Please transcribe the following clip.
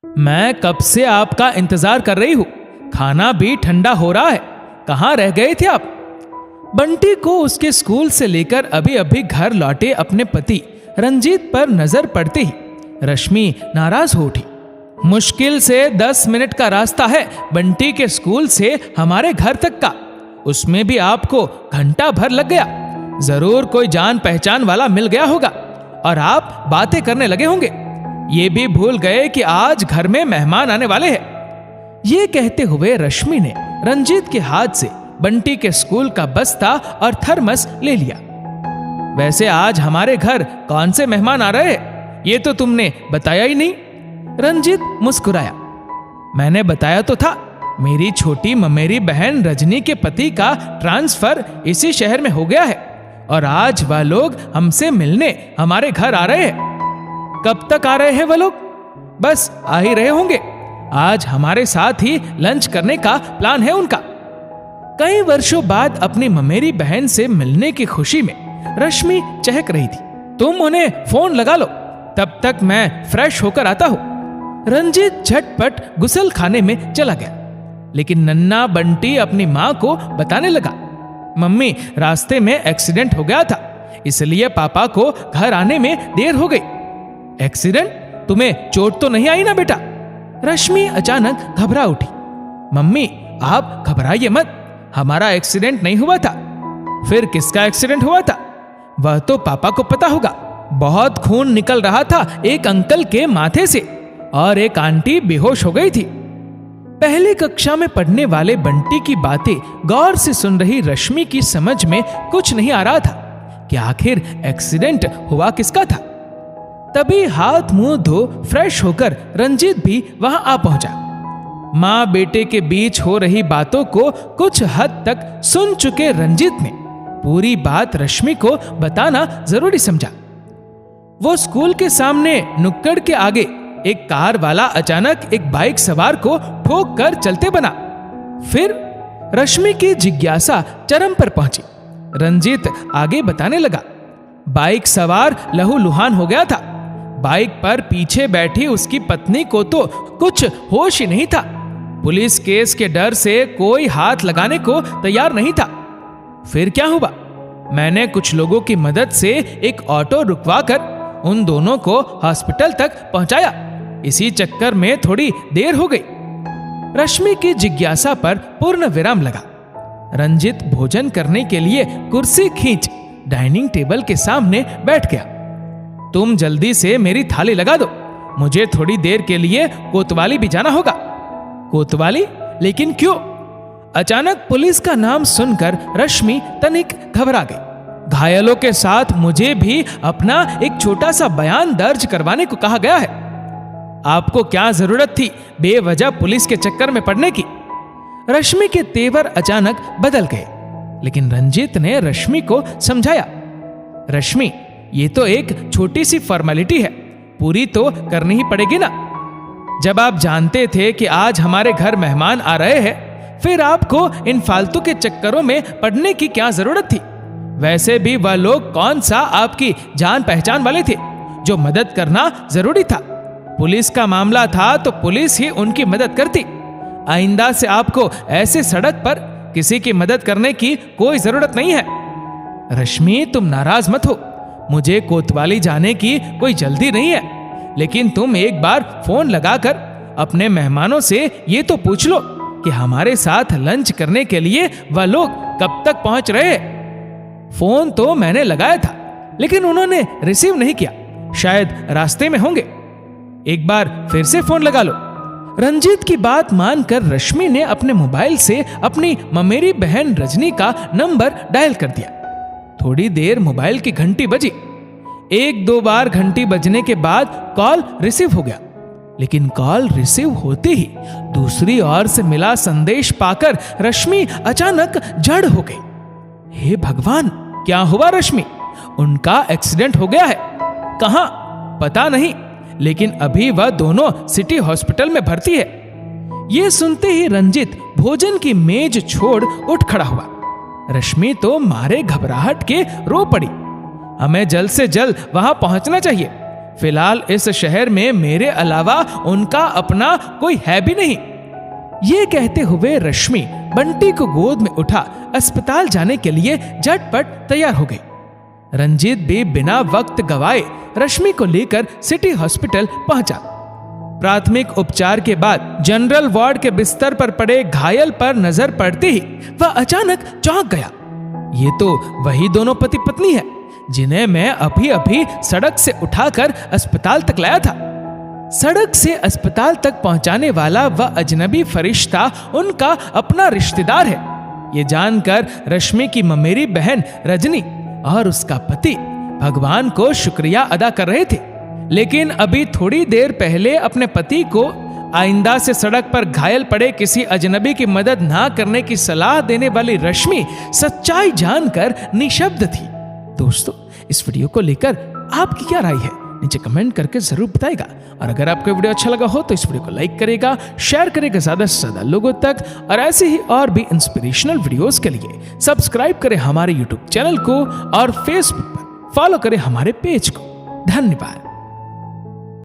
मैं कब से आपका इंतजार कर रही हूँ। खाना भी ठंडा हो रहा है। कहाँ रह गए थे आप? बंटी को उसके स्कूल से लेकर अभी अभी घर लौटे अपने पति रंजीत पर नजर पड़ते ही रश्मि नाराज हो उठी। मुश्किल से 10 मिनट का रास्ता है बंटी के स्कूल से हमारे घर तक का, उसमें भी आपको घंटा भर लग गया। जरूर कोई जान पहचान वाला मिल गया होगा और आप बातें करने लगे होंगे। ये भी भूल गए कि आज घर में मेहमान आने वाले हैं। ये कहते हुए रश्मि ने रंजीत के हाथ से बंटी के स्कूल का बस्ता और थर्मस ले लिया। वैसे आज हमारे घर कौन से मेहमान आ रहे हैं, ये तो तुमने बताया ही नहीं। रंजीत मुस्कुराया। मैंने बताया तो था, मेरी छोटी ममेरी बहन रजनी के पति का ट्रांसफर इसी शहर में हो गया है और आज वह लोग हमसे मिलने हमारे घर आ रहे हैं। कब तक आ रहे हैं वह लोग? बस आ ही रहे होंगे। आज हमारे साथ ही लंच करने का प्लान है उनका। कई वर्षों बाद अपनी ममेरी बहन से मिलने की खुशी में रश्मि चहक रही थी। तुम उन्हें फोन लगा लो, तब तक मैं फ्रेश होकर आता हूं। रंजीत झटपट गुसल खाने में चला गया, लेकिन नन्ना बंटी अपनी मां को बताने लगा, मम्मी रास्ते में एक्सीडेंट हो गया था, इसलिए पापा को घर आने में देर हो गई। एक्सीडेंट? तुम्हें चोट तो नहीं आई ना बेटा? रश्मि अचानक घबरा उठी। मम्मी आप घबराइए मत, हमारा एक्सीडेंट नहीं हुआ था। फिर किसका एक्सीडेंट हुआ था? वह तो पापा को पता होगा। बहुत खून निकल रहा था एक अंकल के माथे से और एक आंटी बेहोश हो गई थी। पहली कक्षा में पढ़ने वाले बंटी की बातें गौर से सुन रही रश्मि की समझ में कुछ नहीं आ रहा था कि आखिर एक्सीडेंट हुआ किसका था। तभी हाथ मुंह धो फ्रेश होकर रंजीत भी वहां आ पहुंचा। मां बेटे के बीच हो रही बातों को कुछ हद तक सुन चुके रंजीत ने पूरी बात रश्मि को बताना जरूरी समझा। वो स्कूल के सामने नुक्कड़ के आगे एक कार वाला अचानक एक बाइक सवार को ठोक कर चलते बना। फिर रश्मि की जिज्ञासा चरम पर पहुंची। रंजीत आगे बताने लगा, बाइक सवार लहूलुहान हो गया था। बाइक पर पीछे बैठी उसकी पत्नी को तो कुछ होश ही नहीं था। पुलिस केस के डर से कोई हाथ लगाने को तैयार नहीं था। फिर क्या हुआ? मैंने कुछ लोगों की मदद से एक ऑटो रुकवाकर उन दोनों को हॉस्पिटल तक पहुंचाया। इसी चक्कर में थोड़ी देर हो गई। रश्मि की जिज्ञासा पर पूर्ण विराम लगा। रंजीत भोजन करने के लिए कुर्सी खींच डाइनिंग टेबल के सामने बैठ गया। तुम जल्दी से मेरी थाली लगा दो, मुझे थोड़ी देर के लिए कोतवाली भी जाना होगा। कोतवाली? लेकिन क्यों? अचानक पुलिस का नाम सुनकर रश्मि तनिक घबरा गई। घायलों के साथ मुझे भी अपना एक छोटा सा बयान दर्ज करवाने को कहा गया है। आपको क्या जरूरत थी बेवजह पुलिस के चक्कर में पड़ने की? रश्मि के तेवर अचानक बदल गए, लेकिन रंजीत ने रश्मि को समझाया, रश्मि ये तो एक छोटी सी फॉर्मेलिटी है, पूरी तो करनी ही पड़ेगी ना। जब आप जानते थे कि आज हमारे घर मेहमान आ रहे हैं, फिर आपको इन फालतू के चक्करों में पड़ने की क्या जरूरत थी? वैसे भी वह लोग कौन सा आपकी जान पहचान वाले थे जो मदद करना जरूरी था? पुलिस का मामला था तो पुलिस ही उनकी मदद करती। आइंदा से आपको ऐसे सड़क पर किसी की मदद करने की कोई जरूरत नहीं है। रश्मि तुम नाराज मत हो, मुझे कोतवाली जाने की कोई जल्दी नहीं है, लेकिन तुम एक बार फोन लगाकर अपने मेहमानों से ये तो पूछ लो कि हमारे साथ लंच करने के लिए वह लोग कब तक पहुंच रहे। फोन तो मैंने लगाया था, लेकिन उन्होंने रिसीव नहीं किया, शायद रास्ते में होंगे। एक बार फिर से फोन लगा लो। रंजीत की बात मानकर रश्मि ने अपने मोबाइल से अपनी ममेरी बहन रजनी का नंबर डायल कर दिया। थोड़ी देर मोबाइल की घंटी बजी। 1-2 बार घंटी बजने के बाद कॉल रिसीव हो गया, लेकिन कॉल रिसीव होते ही दूसरी ओर से मिला संदेश पाकर रश्मि अचानक जड़ हो गई। हे भगवान, क्या हुआ रश्मि? उनका एक्सीडेंट हो गया है। कहां? पता नहीं, लेकिन अभी वह दोनों सिटी हॉस्पिटल में भर्ती है। यह सुनते ही रंजीत भोजन की मेज छोड़ उठ खड़ा हुआ। रश्मि तो मारे घबराहट के रो पड़ी। हमें जल्द से जल्द वहां पहुंचना चाहिए। फिलहाल इस शहर में मेरे अलावा उनका अपना कोई है भी नहीं। ये कहते हुए रश्मि बंटी को गोद में उठा अस्पताल जाने के लिए झटपट तैयार हो गई। रंजीत भी बिना वक्त गवाए रश्मि को लेकर सिटी हॉस्पिटल पहुंचा। प्राथमिक उपचार के बाद जनरल वार्ड के बिस्तर पर पड़े घायल पर नजर पड़ते ही वह अचानक चौंक गया। ये तो वही दोनों पति पत्नी है जिन्हें मैं अभी अभी सड़क से उठाकर अस्पताल तक लाया था। सड़क से अस्पताल तक पहुंचाने वाला वह अजनबी फरिश्ता उनका अपना रिश्तेदार है। ये जानकर रश्मि की ममेरी बहन रजनी और उसका पति भगवान को शुक्रिया अदा कर रहे थे। लेकिन अभी थोड़ी देर पहले अपने पति को आइंदा से सड़क पर घायल पड़े किसी अजनबी की मदद ना करने की सलाह देने वाली रश्मि सच्चाई जानकर निशब्द थी। दोस्तों, इस वीडियो को लेकर आपकी क्या राय है नीचे कमेंट करके जरूर बताएगा। और अगर आपको वीडियो अच्छा लगा हो तो इस वीडियो को लाइक करेगा, शेयर करेगा ज्यादा से ज्यादा लोगों तक, और ऐसे ही और भी इंस्पिरेशनल वीडियोस के लिए सब्सक्राइब करें हमारे यूट्यूब चैनल को और फेसबुक पर फॉलो करें हमारे पेज को। धन्यवाद।